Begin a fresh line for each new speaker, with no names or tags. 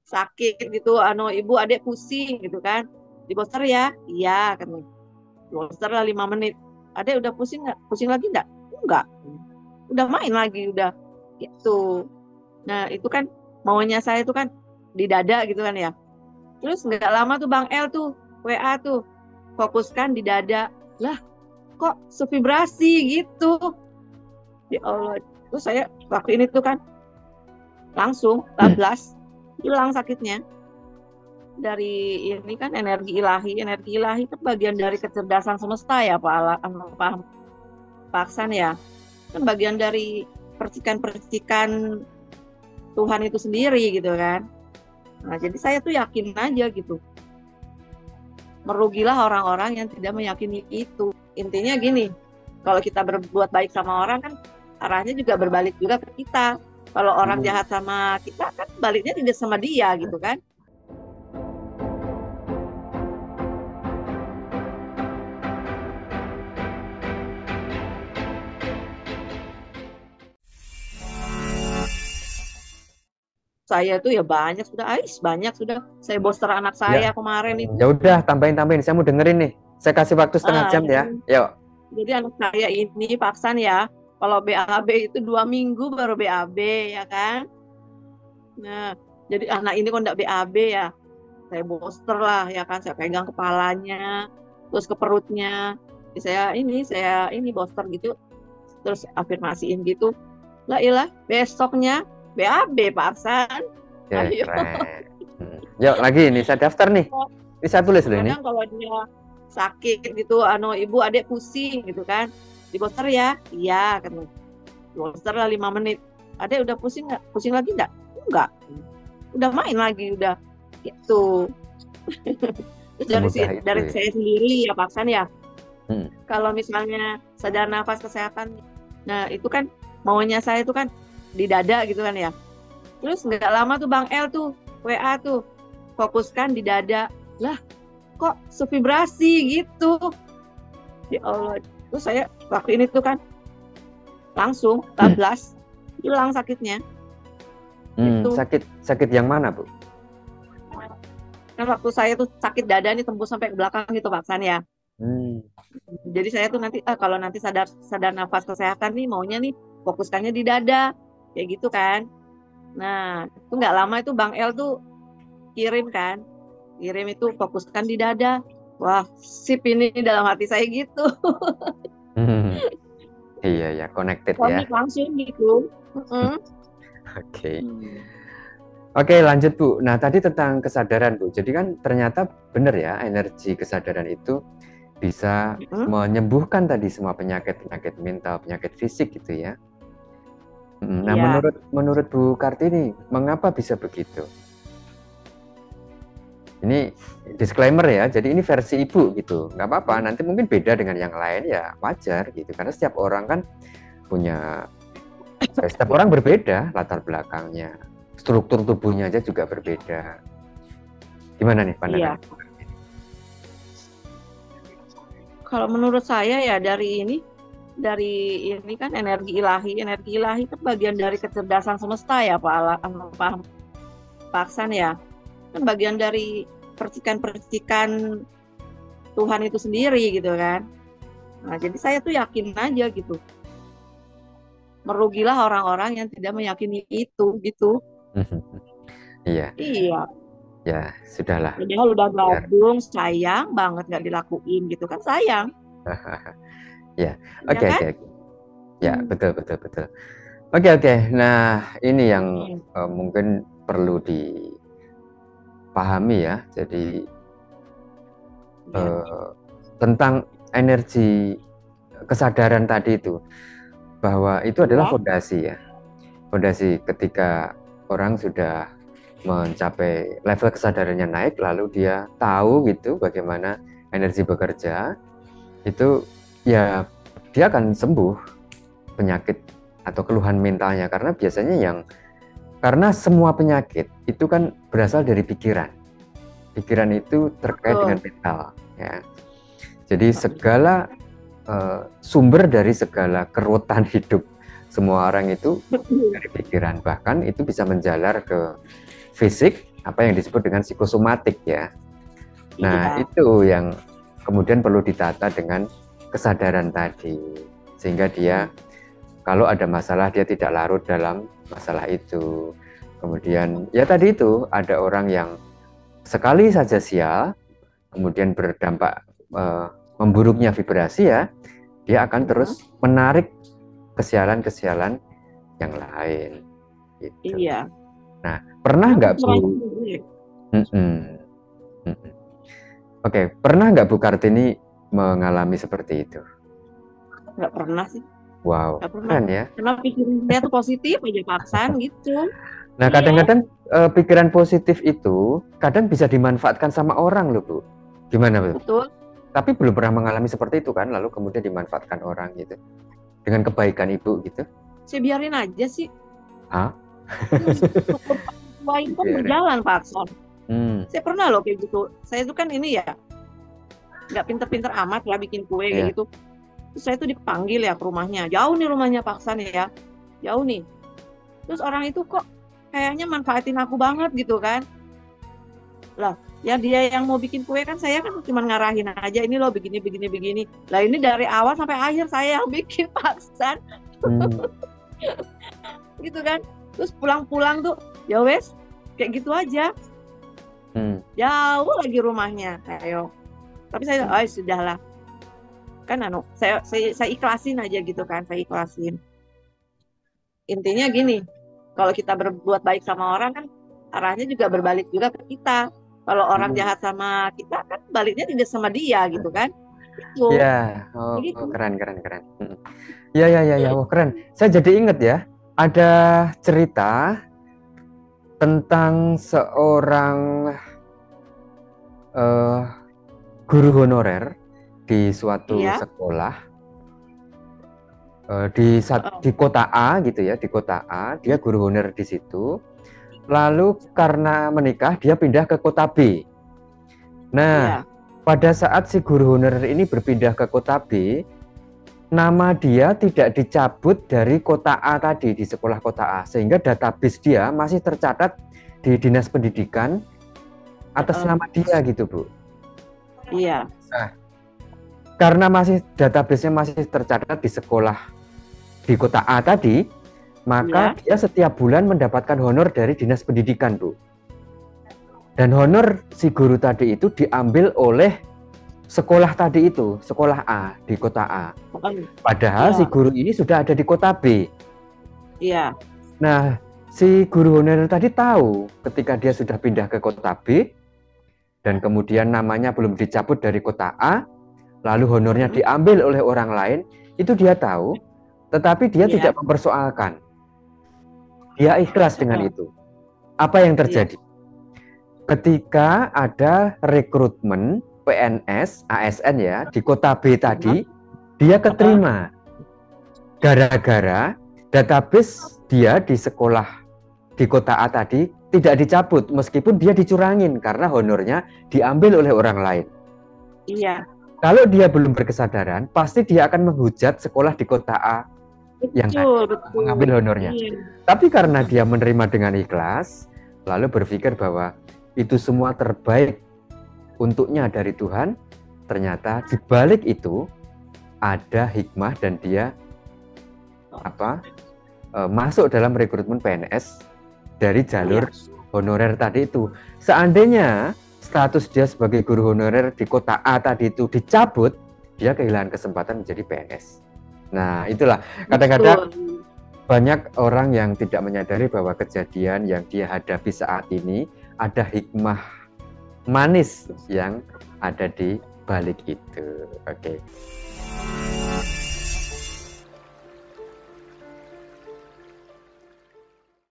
sakit gitu, ibu adek pusing gitu kan, di poster ya, iya kan, poster lah 5 menit, adek udah pusing nggak, pusing lagi enggak, udah main lagi udah gitu. Nah itu kan maunya saya itu kan di dada gitu kan ya, terus nggak lama tuh Bang L tuh WA tuh, fokuskan di dada, lah kok sevibrasi gitu, ya Allah. Terus saya waktu ini tuh kan langsung bablas, hilang sakitnya. Dari ini kan energi ilahi kan bagian dari kecerdasan semesta ya Pak Aksan ya, kan bagian dari percikan-percikan Tuhan itu sendiri gitu kan. Nah jadi saya tuh yakin aja gitu, merugilah orang-orang yang tidak meyakini itu. Intinya gini, kalau kita berbuat baik sama orang kan arahnya juga berbalik juga ke kita. Kalau orang jahat sama kita kan baliknya tidak sama dia gitu kan. Saya tuh ya banyak sudah saya booster anak saya kemarin itu.
Ya udah, tambahin, saya mau dengerin nih. Saya kasih waktu setengah jam ya. Yuk.
Jadi anak saya ini Pak Aksan ya, kalau BAB itu 2 minggu baru BAB ya kan. Nah, jadi anak ini kok enggak BAB ya, saya booster lah ya kan, saya pegang kepalanya, terus ke perutnya. Saya ini booster gitu, terus afirmasiin gitu. Lah ilah, besoknya BAB Pak Aksan.
Ya, ayo. Yuk lagi nih, saya daftar nih. Ini saya tulis loh ini.
Kadang kalau dia sakit gitu, ibu adek pusing gitu kan, di booster ya, iya kan, booster lah 5 menit, adek udah pusing nggak, pusing lagi enggak, udah main lagi udah gitu. Terus dari saya sendiri ya Pak Aksan ya, kalau misalnya sadar nafas kesehatan, nah itu kan maunya saya itu kan di dada gitu kan ya, terus nggak lama tuh Bang L tuh WA tuh, fokuskan di dada, lah kok sevibrasi gitu, ya Allah. Terus saya waktu ini tuh kan langsung bablas, hilang sakitnya.
Itu. Sakit yang mana Bu?
Kan waktu saya tuh sakit dada nih tembus sampai ke belakang gitu Pak Aksan ya. Jadi saya tuh nanti kalau nanti sadar nafas kesehatan nih maunya nih fokuskannya di dada kayak gitu kan. Nah itu nggak lama itu Bang L tuh kirim itu fokuskan di dada. Wah sip ini dalam hati saya gitu.
Iya ya, connected
ya. Langsung gitu.
Oke, lanjut Bu. Nah tadi tentang kesadaran Bu. Jadi kan ternyata benar ya, energi kesadaran itu bisa menyembuhkan tadi semua penyakit mental, penyakit fisik gitu ya. Nah menurut Bu Kartini, mengapa bisa begitu? Ini disclaimer ya, jadi ini versi Ibu gitu, nggak apa-apa, nanti mungkin beda dengan yang lain ya wajar gitu, karena setiap orang kan punya, setiap orang berbeda latar belakangnya, struktur tubuhnya aja juga berbeda. Gimana nih pandangan?
Kalau menurut saya ya dari ini kan energi ilahi kan bagian dari kecerdasan semesta ya Pak Aksan ya, kan bagian dari percikan-percikan Tuhan itu sendiri gitu kan. Nah jadi saya tuh yakin aja gitu, merugilah orang-orang yang tidak meyakini itu gitu.
Iya ya, sudahlah,
padahal udah gabung, sayang banget nggak dilakuin gitu kan, sayang.
Ya, oke. Ya, betul. Oke. Nah, ini yang mungkin perlu dipahami ya. Jadi tentang energi kesadaran tadi itu, bahwa itu adalah fondasi ya. Fondasi ketika orang sudah mencapai level kesadarannya naik, lalu dia tahu gitu bagaimana energi bekerja, itu ya dia akan sembuh penyakit atau keluhan mentalnya, karena biasanya karena semua penyakit itu kan berasal dari pikiran itu terkait dengan mental ya. Jadi segala sumber dari segala kerutan hidup semua orang itu dari pikiran, bahkan itu bisa menjalar ke fisik apa yang disebut dengan psikosomatik ya. Nah,
Iya.
itu yang kemudian perlu ditata dengan kesadaran tadi, sehingga dia kalau ada masalah dia tidak larut dalam masalah itu. Kemudian ya tadi itu ada orang yang sekali saja sial, kemudian berdampak memburuknya vibrasi ya, dia akan terus menarik kesialan-kesialan yang lain. Gitu.
Iya.
Nah, pernah nggak Bu? Oke, pernah nggak Bu Kartini mengalami seperti itu?
Nggak pernah sih.
Wow,
Nggak pernah.
keren ya.
Karena pikiran saya tuh positif aja paksan gitu.
Nah, kadang-kadang pikiran positif itu kadang bisa dimanfaatkan sama orang loh Bu. Gimana Bu?
Betul.
Tapi belum pernah mengalami seperti itu kan, lalu kemudian dimanfaatkan orang gitu. Dengan kebaikan Ibu gitu.
Saya biarin aja sih.
Hah?
Lain kan berjalan Pak Akson. Saya pernah loh kayak gitu. Saya itu kan ini ya, nggak pinter-pinter amat lah bikin kue kayak gitu. Terus saya tuh dipanggil ya ke rumahnya. Jauh nih rumahnya Pak Aksan ya. Jauh nih. Terus orang itu kok kayaknya manfaatin aku banget gitu kan. Lah, ya dia yang mau bikin kue kan, saya kan cuma ngarahin aja, ini loh begini. Lah ini dari awal sampai akhir saya yang bikin Pak Aksan. Gitu kan. Terus pulang-pulang tuh, ya wes, kayak gitu aja. Jauh lagi rumahnya, ayo. Tapi saya, sudahlah. Kan saya ikhlasin aja gitu kan, saya ikhlasin. Intinya gini, kalau kita berbuat baik sama orang kan arahnya juga berbalik juga ke kita. Kalau orang jahat sama kita kan baliknya tidak sama dia gitu kan. Itu.
Ya, keren. Ya, wah keren. Saya jadi ingat ya, ada cerita tentang seorang guru honorer di suatu sekolah di kota A gitu ya, di kota A dia guru honorer di situ. Lalu karena menikah dia pindah ke kota B. Nah, pada saat si guru honorer ini berpindah ke kota B, nama dia tidak dicabut dari kota A tadi, di sekolah kota A, sehingga database dia masih tercatat di dinas pendidikan atas nama dia gitu Bu.
Iya.
Nah, karena database-nya masih tercatat di sekolah di kota A tadi, maka dia setiap bulan mendapatkan honor dari dinas pendidikan Bu. Dan honor si guru tadi itu diambil oleh sekolah tadi itu, sekolah A di kota A. Padahal si guru ini sudah ada di kota B.
Iya.
Nah, si guru honorer tadi tahu ketika dia sudah pindah ke kota B dan kemudian namanya belum dicabut dari kota A, lalu honornya diambil oleh orang lain, itu dia tahu, tetapi dia tidak mempersoalkan. Dia ikhlas dengan itu. Apa yang terjadi? Ketika ada rekrutmen PNS, ASN ya, di kota B tadi, dia keterima. Gara-gara database dia di sekolah di kota A tadi tidak dicabut, meskipun dia dicurangin karena honornya diambil oleh orang lain.
Iya.
Kalau dia belum berkesadaran, pasti dia akan menghujat sekolah di kota A yang mengambil honornya. Tapi karena dia menerima dengan ikhlas, lalu berpikir bahwa itu semua terbaik untuknya dari Tuhan, ternyata di balik itu ada hikmah dan dia masuk dalam rekrutmen PNS dari jalur honorer tadi itu. Seandainya status dia sebagai guru honorer di kota A tadi itu dicabut, dia kehilangan kesempatan menjadi PNS. Nah, itulah kadang-kadang banyak orang yang tidak menyadari bahwa kejadian yang dia hadapi saat ini ada hikmah manis yang ada di balik itu. Oke.